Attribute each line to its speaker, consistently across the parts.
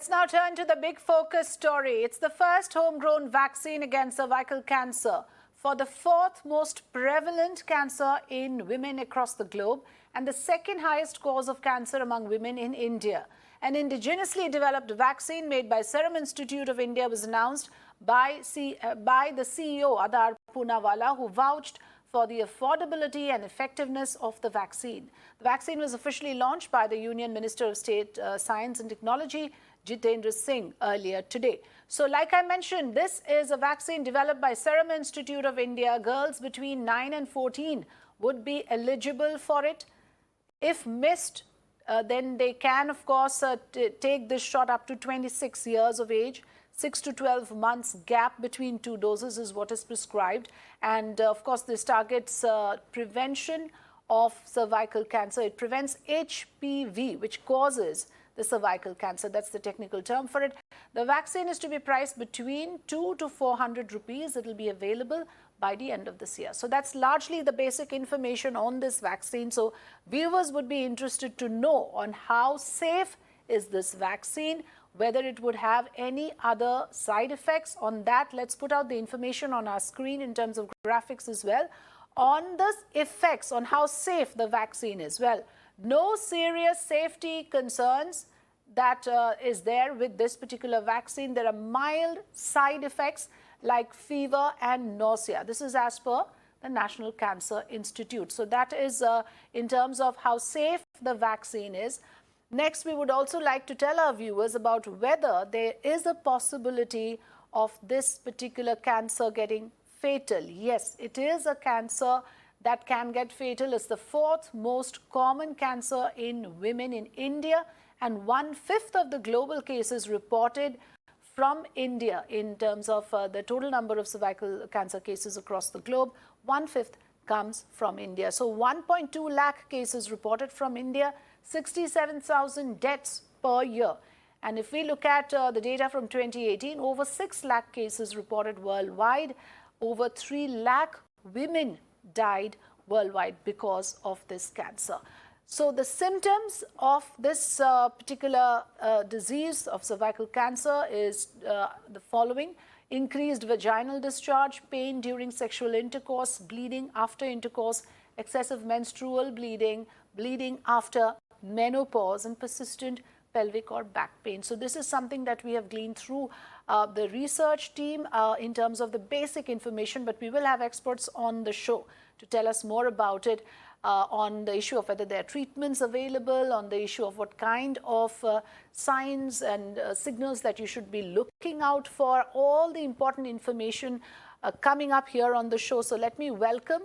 Speaker 1: Let's now turn to the big focus story. It's the first homegrown vaccine against cervical cancer for the fourth most prevalent cancer in women across the globe and the second highest cause of cancer among women in India. An indigenously developed vaccine made by Serum Institute of India was announced by the CEO Adar Poonawala, who vouched for the affordability and effectiveness of the vaccine. The vaccine was officially launched by the Union Minister of State Science and Technology, Jitendra Singh, earlier today. So like I mentioned, this is a vaccine developed by Serum Institute of India. Girls between 9 and 14 would be eligible for it. If missed, then they can, of course, take this shot up to 26 years of age. 6 to 12 months gap between two doses is what is prescribed. And of course, this targets prevention of cervical cancer. It prevents HPV, which causes the cervical cancer. That's the technical term for it. The vaccine is to be priced between 200 to 400 rupees. It will be available by the end of this year. So that's largely the basic information on this vaccine. So viewers would be interested to know on how safe is this vaccine, whether it would have any other side effects. On that, let's put out the information on our screen in terms of graphics as well. On the effects, on how safe the vaccine is, well, no serious safety concerns that is there with this particular vaccine. There are mild side effects like fever and nausea. This is as per the National Cancer Institute. So that is in terms of how safe the vaccine is. Next, we would also like to tell our viewers about whether there is a possibility of this particular cancer getting fatal. Yes, it is a cancer that can get fatal. It's the fourth most common cancer in women in India, and 1/5 of the global cases reported from India in terms of the total number of cervical cancer cases across the globe. 1/5 comes from India. So 1.2 lakh cases reported from India, 67,000 deaths per year. And if we look at the data from 2018, over 6 lakh cases reported worldwide. Over 3 lakh women died worldwide because of this cancer. So the symptoms of this particular disease of cervical cancer is the following: increased vaginal discharge, pain during sexual intercourse, bleeding after intercourse, excessive menstrual bleeding, bleeding after menopause, and persistent pelvic or back pain. So this is something that we have gleaned through the research team in terms of the basic information, but we will have experts on the show to tell us more about it, on the issue of whether there are treatments available, on the issue of what kind of signs and signals that you should be looking out for, all the important information coming up here on the show. So let me welcome,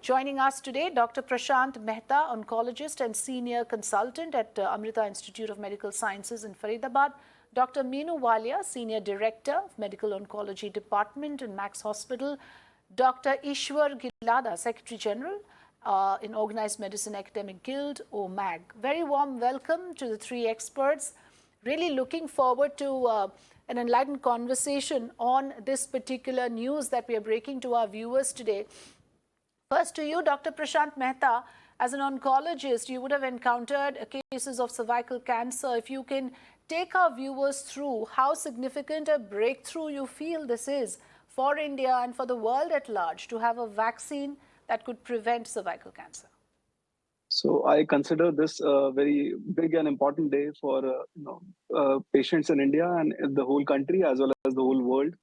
Speaker 1: joining us today, Dr. Prashant Mehta, oncologist and senior consultant at Amrita Institute of Medical Sciences in Faridabad. Dr. Meenu Walia, senior director of Medical Oncology Department in Max Hospital. Dr. Ishwar Gilada, Secretary General in Organized Medicine Academic Guild, OMAG. Very warm welcome to the three experts. Really looking forward to an enlightened conversation on this particular news that we are breaking to our viewers today. First to you, Dr. Prashant Mehta. As an oncologist, you would have encountered cases of cervical cancer. If you can take our viewers through how significant a breakthrough you feel this is for India and for the world at large to have a vaccine that could prevent cervical cancer.
Speaker 2: So I consider this a very big and important day for patients in India and the whole country as well as the whole world.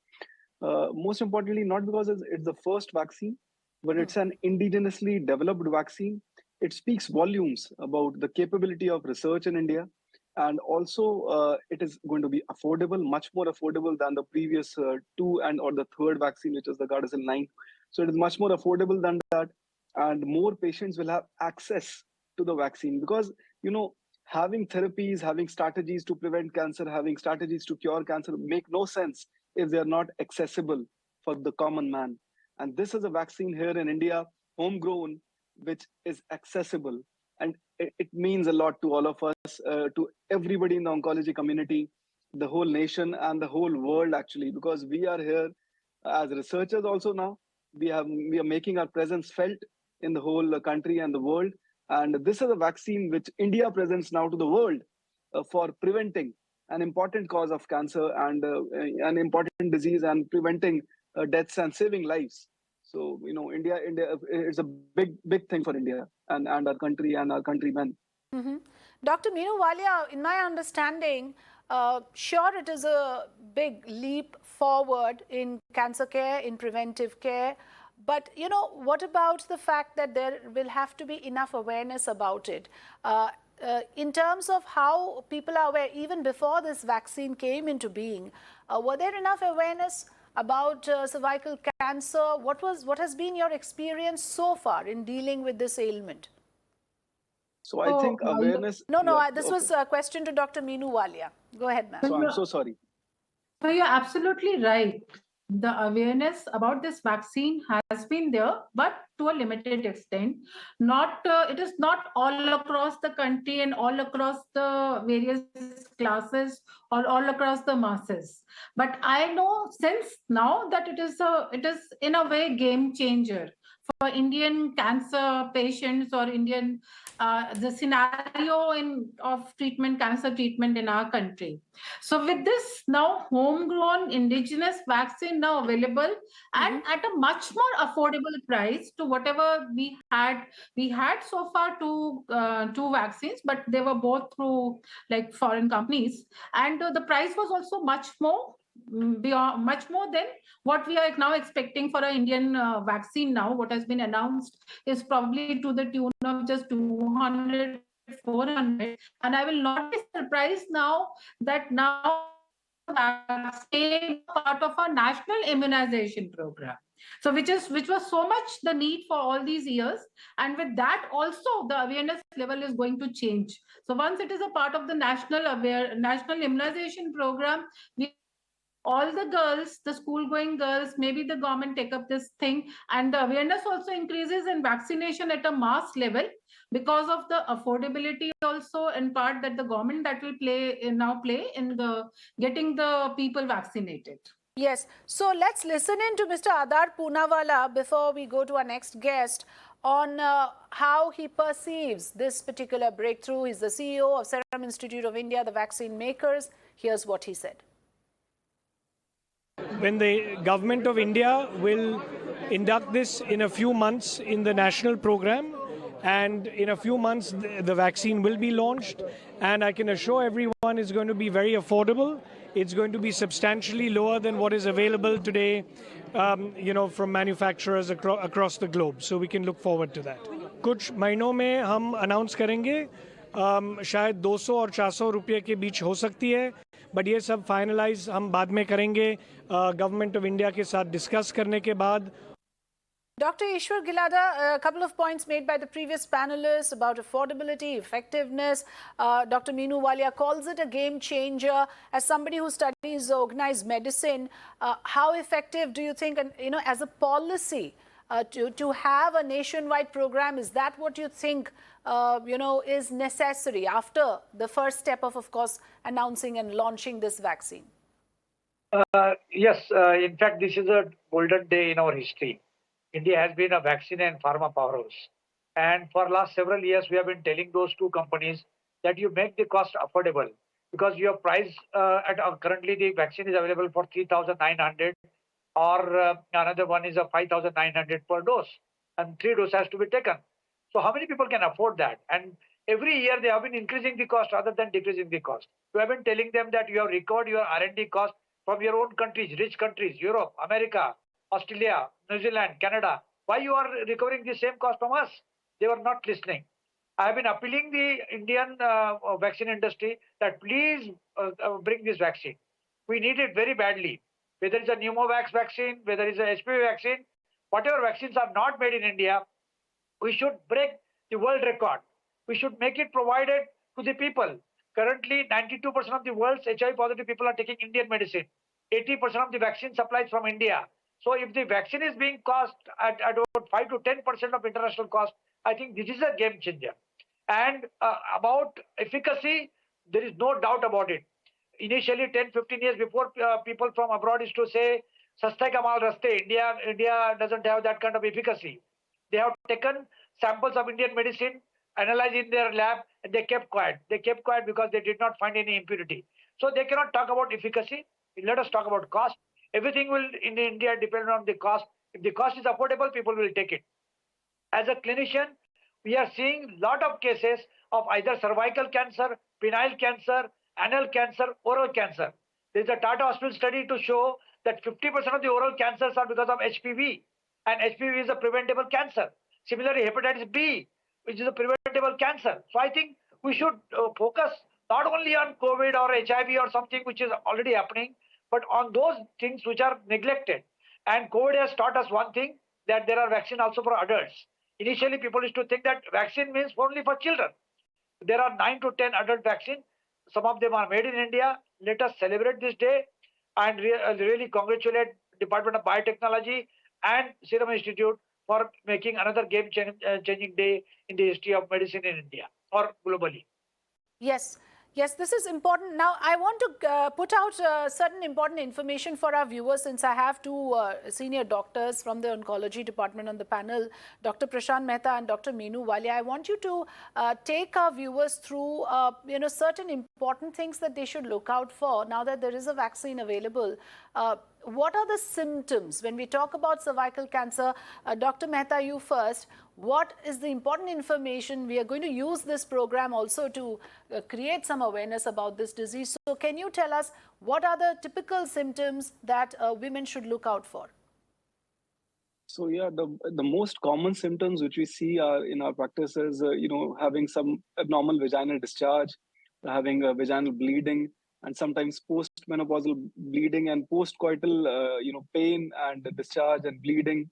Speaker 2: Most importantly, not because it's the first vaccine, but it's an indigenously developed vaccine. It speaks volumes about the capability of research in India. And also, it is going to be affordable, much more affordable than the previous two or the third vaccine, which is the Gardasil 9. So it is much more affordable than that. And more patients will have access to the vaccine because, having therapies, having strategies to prevent cancer, having strategies to cure cancer make no sense if they are not accessible for the common man. And this is a vaccine here in India, homegrown, which is accessible. And it means a lot to all of us, to everybody in the oncology community, the whole nation and the whole world, actually, because we are here as researchers also now. We are making our presence felt in the whole country and the world. And this is a vaccine which India presents now to the world for preventing an important cause of cancer and an important disease, and preventing deaths and saving lives. So, India is a big thing for India and our country and our countrymen.
Speaker 1: Mhm. Dr. Meenu Walia, in my understanding, sure, it is a big leap forward in cancer care, in preventive care. But, what about the fact that there will have to be enough awareness about it? In terms of how people are aware, even before this vaccine came into being, were there enough awareness about cervical cancer? What has been your experience so far in dealing with this ailment?
Speaker 2: So I think awareness.
Speaker 1: No,
Speaker 2: Yeah,
Speaker 1: this
Speaker 2: okay.
Speaker 1: was a question to Dr. Meenu Walia. Go ahead, ma'am.
Speaker 2: So I'm so sorry.
Speaker 3: So you're absolutely right. The awareness about this vaccine has been there, but to a limited extent. Not it is not all across the country and all across the various classes or all across the masses. But I know since now that it is in a way game changer for Indian cancer patients or Indian the scenario of cancer treatment in our country. So with this now homegrown indigenous vaccine now available and at a much more affordable price to whatever we had so far two vaccines, but they were both through like foreign companies, and the price was also much more beyond much more than what we are now expecting for an Indian vaccine. Now what has been announced is probably to the tune of just 200, 400, and I will not be surprised now that now vaccine part of our national immunization program. So which was so much the need for all these years, and with that also the awareness level is going to change. So once it is a part of the national immunization program, we all the girls, the school going girls, maybe the government take up this thing, and the awareness also increases in vaccination at a mass level because of the affordability also in part that the government that will play in the getting the people vaccinated.
Speaker 1: Yes. So let's listen in to Mr. Adar Poonawala before we go to our next guest on how he perceives this particular breakthrough. He's the CEO of Serum Institute of India, the vaccine makers. Here's what he said.
Speaker 4: When the government of India will induct this in a few months in the national program, and in a few months the vaccine will be launched, and I can assure everyone it's going to be very affordable. It's going to be substantially lower than what is available today, from manufacturers across the globe. So we can look forward to that. कुछ महीनों में हम announce करेंगे, शायद 200 और 400 रुपये के बीच हो सकती है, बट ये सब फाइनलाइज हम बाद में करेंगे गवर्नमेंट ऑफ इंडिया के साथ डिस्कस करने के बाद.
Speaker 1: Dr. Ishwar Gilada, a couple of points made by the previous panelists about affordability, effectiveness. Dr. Meenu Walia calls it a game changer. As somebody who studies organized medicine, how effective do you think, as a policy, to have a nationwide program, is that what you think, is necessary after the first step of course, announcing and launching this vaccine?
Speaker 5: Yes, in fact, this is a golden day in our history. India has been a vaccine and pharma powerhouse. And for last several years, we have been telling those two companies that you make the cost affordable, because your price currently the vaccine is available for 3,900, or another one is a 5,900 per dose, and 3 doses has to be taken. So how many people can afford that? And every year they have been increasing the cost rather than decreasing the cost. We have been telling them that you have recovered your R&D cost from your own countries, rich countries, Europe, America, Australia, New Zealand, Canada. Why you are recovering the same cost from us? They were not listening. I have been appealing the Indian vaccine industry that please bring this vaccine. We need it very badly. Whether it's a pneumovax vaccine, whether it's a HPV vaccine, whatever vaccines are not made in India, we should break the world record. We should make it provided to the people. Currently, 92% of the world's HIV positive people are taking Indian medicine. 80% of the vaccine supplies from India. So if the vaccine is being cost at about 5 to 10% of international cost, I think this is a game changer. And about efficacy, there is no doubt about it. Initially, 10, 15 years before, people from abroad used to say, "Sasta ka maal raste." India doesn't have that kind of efficacy. They have taken samples of Indian medicine, analyzed in their lab, and they kept quiet. They kept quiet because they did not find any impurity. So they cannot talk about efficacy. Let us talk about cost. Everything will in India depend on the cost. If the cost is affordable, people will take it. As a clinician, we are seeing lot of cases of either cervical cancer, penile cancer, anal cancer, oral cancer. There is a Tata Hospital study to show that 50% of the oral cancers are because of HPV, and HPV is a preventable cancer. Similarly, hepatitis B, which is a preventable cancer. So I think we should focus not only on COVID or HIV or something which is already happening, but on those things which are neglected. And COVID has taught us one thing, that there are vaccines also for adults. Initially, people used to think that vaccine means only for children. There are 9 to 10 adult vaccines. Some of them are made in India. Let us celebrate this day and really congratulate Department of Biotechnology and Serum Institute for making another game-changing day in the history of medicine in India or globally.
Speaker 1: Yes. Yes, this is important. Now, I want to put out certain important information for our viewers, since I have two senior doctors from the oncology department on the panel, Dr. Prashant Mehta and Dr. Meenu Walia. I want you to take our viewers through, certain important things that they should look out for now that there is a vaccine available. What are the symptoms when we talk about cervical cancer? Dr. Mehta, you first. What is the important information? We are going to use this program also to create some awareness about this disease. So can you tell us what are the typical symptoms that women should look out for?
Speaker 2: So yeah, the most common symptoms which we see are in our practice is having some abnormal vaginal discharge, having vaginal bleeding, and sometimes postmenopausal bleeding and postcoital pain and discharge and bleeding.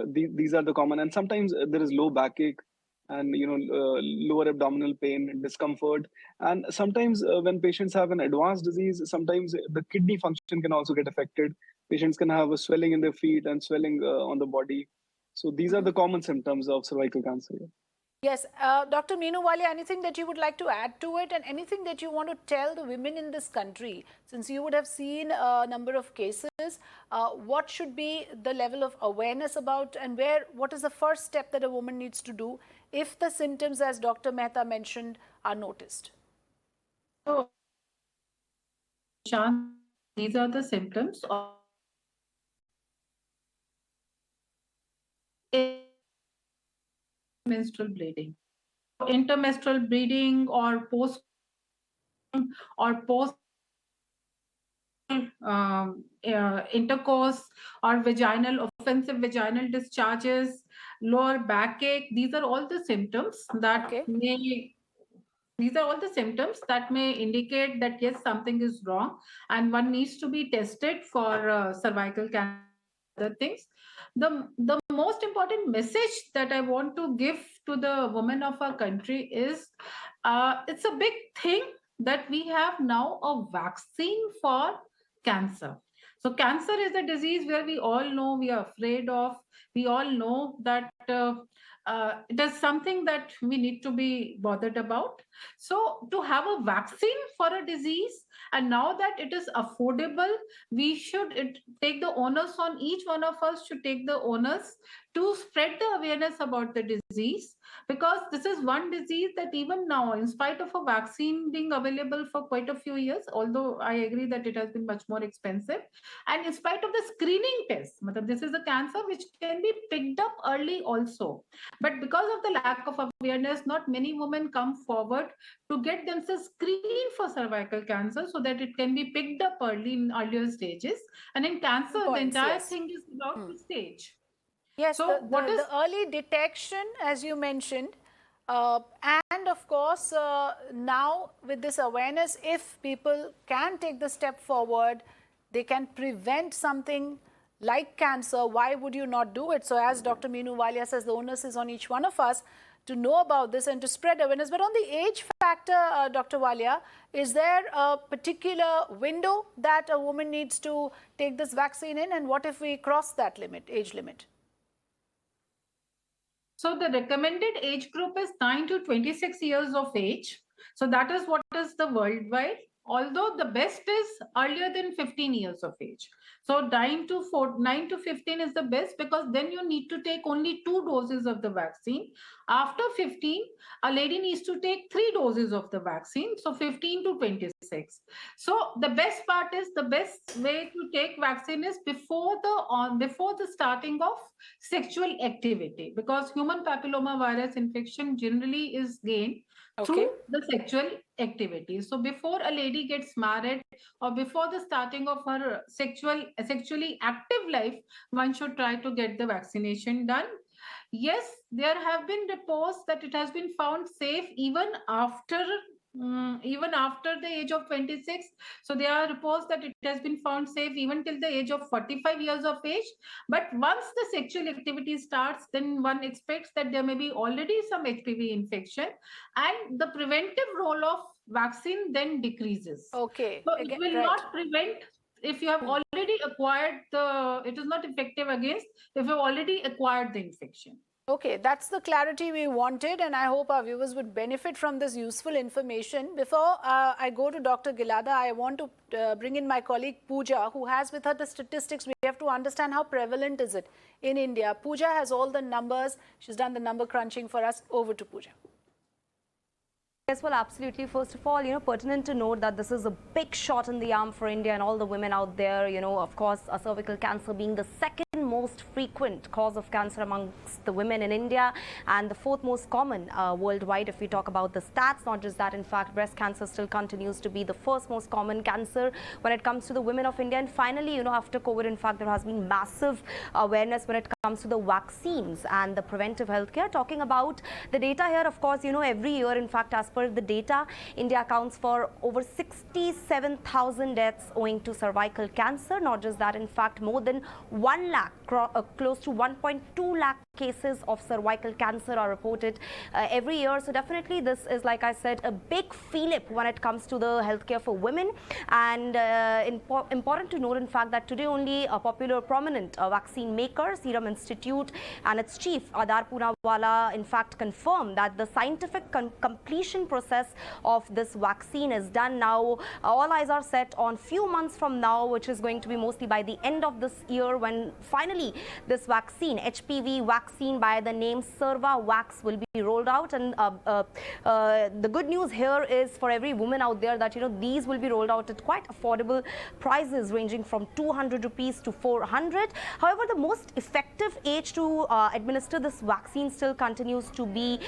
Speaker 2: These are the common, and sometimes there is low backache and lower abdominal pain and discomfort. And sometimes when patients have an advanced disease, sometimes the kidney function can also get affected. Patients can have a swelling in their feet and swelling on the body. So these are the common symptoms of cervical cancer.
Speaker 1: Yes, Dr. Meenu Walia, anything that you would like to add to it, and anything that you want to tell the women in this country, since you would have seen a number of cases, what should be the level of awareness about, and what is the first step that a woman needs to do if the symptoms, as Dr. Mehta mentioned, are noticed?
Speaker 3: So, these are the symptoms of menstrual bleeding. Intermenstrual bleeding or post intercourse or offensive vaginal discharges, lower backache. These are all the symptoms that may indicate that yes, something is wrong, and one needs to be tested for cervical cancer. Other things. The most important message that I want to give to the women of our country is it's a big thing that we have now a vaccine for cancer. So cancer is a disease where we all know we are afraid of. We all know that it is something that we need to be bothered about. So to have a vaccine for a disease, and now that it is affordable, we should take the onus on each one of us to take the onus to spread the awareness about the disease, because this is one disease that even now, in spite of a vaccine being available for quite a few years, although I agree that it has been much more expensive, and in spite of the screening test, this is a cancer which can be picked up early also. But because of the lack of awareness, not many women come forward to get themselves screened for cervical cancer so that it can be picked up early in earlier stages. And in cancer, the entire thing is about the stage.
Speaker 1: Yes, so the early detection, as you mentioned, and of course, now with this awareness, if people can take the step forward, they can prevent something like cancer. Why would you not do it? So as Dr. Meenu Walia says, the onus is on each one of us to know about this and to spread awareness. But on the age factor, Dr. Walia, is there a particular window that a woman needs to take this vaccine in? And what if we cross that age limit?
Speaker 3: So the recommended age group is 9 to 26 years of age. So that is what is the worldwide. although the best is earlier than 15 years of age. So 9 to 15 is the best, because then you need to take only 2 doses of the vaccine. After 15, a lady needs to take 3 doses of the vaccine, so 15 to 26. So the best part is, the best way to take vaccine is before the starting of sexual activity, because human papilloma virus infection generally is gained
Speaker 1: Okay.
Speaker 3: through the sexual activity. So before a lady gets married, or before the starting of her sexually active life, one should try to get the vaccination done. Yes, there have been reports that it has been found safe even after the age of 26. So there are reports that it has been found safe even till the age of 45 years of age. But once the sexual activity starts, then one expects that there may be already some HPV infection, and the preventive role of vaccine then decreases.
Speaker 1: Okay.
Speaker 3: So it
Speaker 1: Again,
Speaker 3: will
Speaker 1: right.
Speaker 3: not prevent if you have already acquired it is not effective against if you've already acquired the infection.
Speaker 1: Okay, that's the clarity we wanted, and I hope our viewers would benefit from this useful information. Before I go to Dr. Gilada, I want to bring in my colleague Pooja, who has with her the statistics. We have to understand how prevalent is it in India. Pooja has all the numbers. She's done the number crunching for us. Over to Pooja.
Speaker 6: Yes, well, absolutely. First of all, pertinent to note that this is a big shot in the arm for India and all the women out there. Of course, cervical cancer being the second most frequent cause of cancer amongst the women in India, and the fourth most common worldwide if we talk about the stats. Not just that, in fact, breast cancer still continues to be the first most common cancer when it comes to the women of India. And finally, after COVID, in fact, there has been massive awareness when it comes to the vaccines and the preventive healthcare. Talking about the data here, of course, every year, in fact, as per the data, India accounts for over 67,000 deaths owing to cervical cancer. Not just that, in fact, more than 1 lakh, close to 1.2 lakh cases of cervical cancer are reported every year. So definitely this is, like I said, a big fillip when it comes to the healthcare for women. And important to note, in fact, that today only a popular prominent vaccine maker, Serum Institute, and its chief Adar Poonawala, in fact, confirmed that the scientific completion process of this vaccine is done now. All eyes are set on few months from now, which is going to be mostly by the end of this year, when finally this vaccine, HPV vaccine by the name Cervavax, will be rolled out. And the good news here is for every woman out there that these will be rolled out at quite affordable prices, ranging from 200 rupees to 400. However, the most effective age to administer this vaccine still continues to be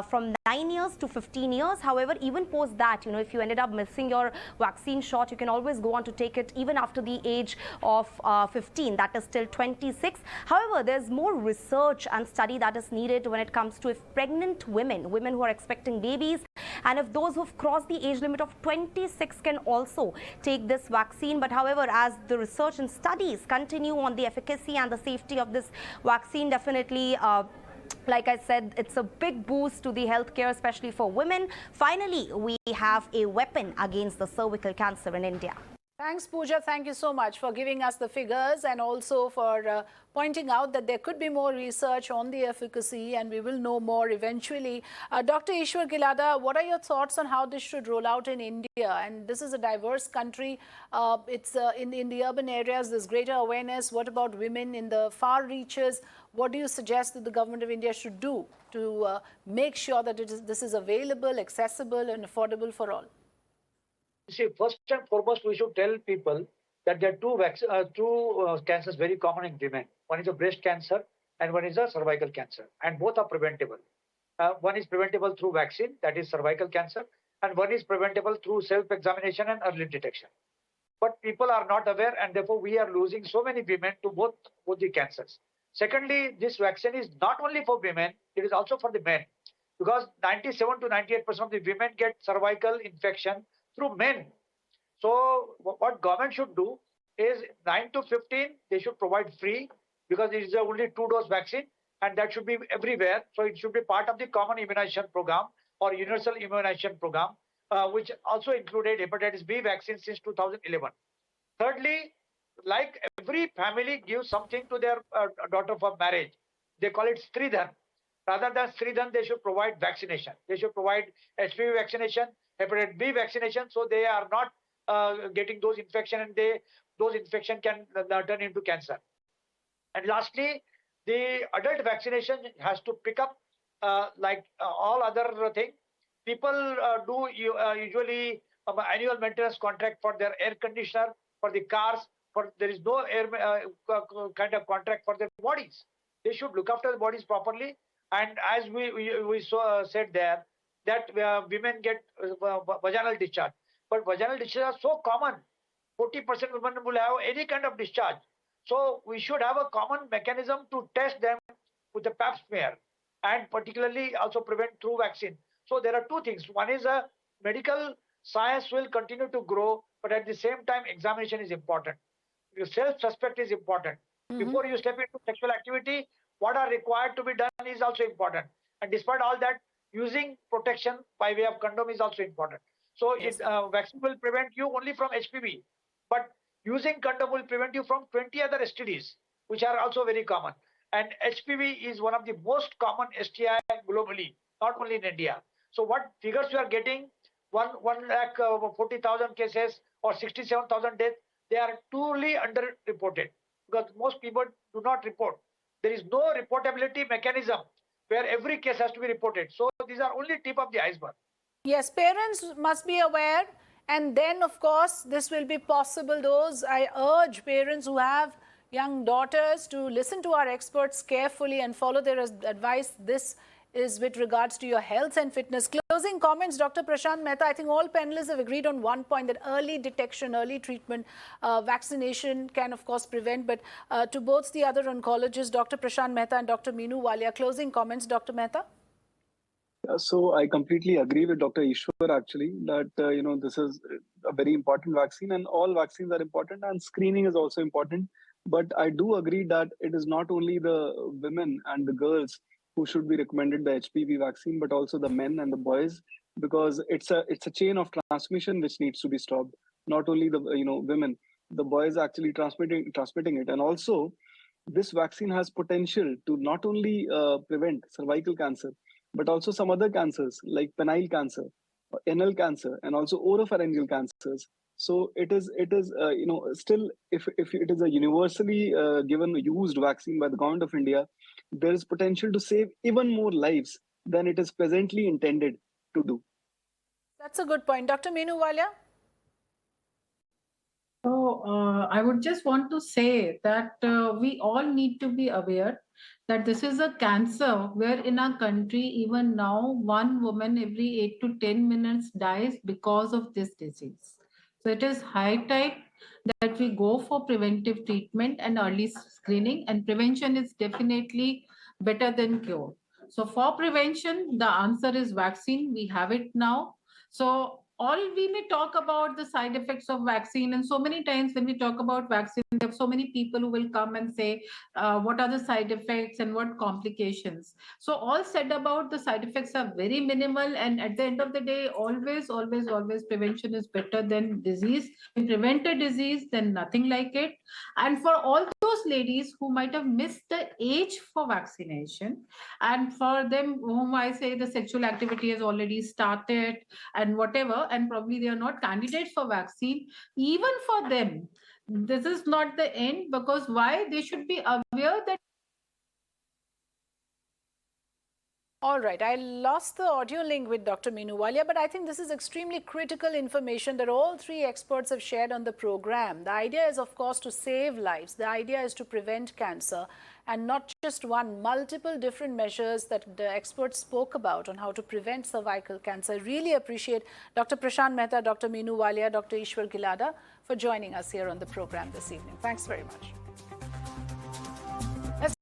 Speaker 6: from 9 years to 15 years. However, even post that, if you ended up missing your vaccine shot, you can always go on to take it even after the age of 15, that is till 26. However, there's more research and study that is needed when it comes to if pregnant women who are expecting babies, and if those who've crossed the age limit of 26 can also take this vaccine. But however, as the research and studies continue on the efficacy and the safety of this vaccine, definitely like I said, it's a big boost to the healthcare, especially for women. Finally, we have a weapon against the cervical cancer in India.
Speaker 1: Thanks, Pooja. Thank you so much for giving us the figures, and also for pointing out that there could be more research on the efficacy, and we will know more eventually. Dr. Ishwar Gilada, what are your thoughts on how this should roll out in India? And this is a diverse country. It's in the urban areas, there's greater awareness. What about women in the far reaches? What do you suggest that the government of India should do to make sure that this is available, accessible, and affordable for all?
Speaker 5: See, first and foremost, we should tell people that there are two cancers very common in women. One is a breast cancer and one is a cervical cancer, and both are preventable. One is preventable through vaccine, that is cervical cancer, and one is preventable through self-examination and early detection. But people are not aware, and therefore we are losing so many women to both the cancers. Secondly, this vaccine is not only for women, it is also for the men, because 97 to 98% of the women get cervical infection through men. So what government should do is 9 to 15, they should provide free, because it is only 2-dose vaccine, and that should be everywhere. So it should be part of the common immunization program or universal immunization program, which also included hepatitis B vaccine since 2011. Thirdly, like every family gives something to their daughter for marriage, they call it Stridhan. Rather than Stridhan, they should provide vaccination. They should provide HPV vaccination, hepatitis B vaccination, so they are not getting those infection, and those infection can turn into cancer. And lastly, the adult vaccination has to pick up like all other things. People do usually annual maintenance contract for their air conditioner, for the cars. There is no air kind of contract for their bodies. They should look after the bodies properly. And as we said there, that women get vaginal discharge. But vaginal discharge is so common. 40% women will have any kind of discharge. So we should have a common mechanism to test them with the pap smear, and particularly also prevent through vaccine. So there are two things. One is medical science will continue to grow, but at the same time, examination is important. Your self-suspect is important. Before you step into sexual activity, what are required to be done is also important. And despite all that, using protection by way of condom is also important. So yes. Vaccine will prevent you only from HPV, but using condom will prevent you from 20 other STDs, which are also very common. And HPV is one of the most common STI globally, not only in India. So what figures you are getting, 1,40,000 cases or 67,000 deaths, they are truly underreported because most people do not report. There is no reportability mechanism where every case has to be reported. So these are only tip of the iceberg.
Speaker 1: Yes, parents must be aware, and then of course this will be possible. I urge parents who have young daughters to listen to our experts carefully and follow their advice. This is with regards to your health and fitness. Closing comments, Dr. Prashant Mehta. I think all panelists have agreed on one point, that early detection, early treatment, vaccination can of course prevent. But to both the other oncologists, Dr. Prashant Mehta and Dr. Meenu Walia, closing comments, Dr. Mehta.
Speaker 2: So I completely agree with Dr. Ishwar actually that this is a very important vaccine, and all vaccines are important, and screening is also important. But I do agree that it is not only the women and the girls who should be recommended the HPV vaccine, but also the men and the boys, because it's a chain of transmission which needs to be stopped. Not only the women, the boys are actually transmitting it, and also this vaccine has potential to not only prevent cervical cancer, but also some other cancers like penile cancer, anal cancer, and also oropharyngeal cancers. So it is still, if it is a universally given used vaccine by the government of India, there is potential to save even more lives than it is presently intended to do.
Speaker 1: That's a good point. Dr. Meenu Walia?
Speaker 3: So I would just want to say that we all need to be aware that this is a cancer where in our country, even now, one woman every 8 to 10 minutes dies because of this disease. So it is high time that we go for preventive treatment and early screening, and prevention is definitely better than cure. So for prevention, the answer is vaccine. We have it now. So we may talk about the side effects of vaccine, and so many times when we talk about vaccine, there are so many people who will come and say what are the side effects and what complications. So all said about the side effects are very minimal, and at the end of the day, always prevention is better than disease. If you prevent a disease, then nothing like it. And for all those ladies who might have missed the age for vaccination, and for them whom I say the sexual activity has already started and whatever, and probably they are not candidates for vaccine, even for them, this is not the end, because why? They should be aware that.
Speaker 1: All right, I lost the audio link with Dr. Meenu Walia, but I think this is extremely critical information that all three experts have shared on the program. The idea is, of course, to save lives. The idea is to prevent cancer, and not just one, multiple different measures that the experts spoke about on how to prevent cervical cancer. I really appreciate Dr. Prashant Mehta, Dr. Meenu Walia, Dr. Ishwar Gilada for joining us here on the program this evening. Thanks very much.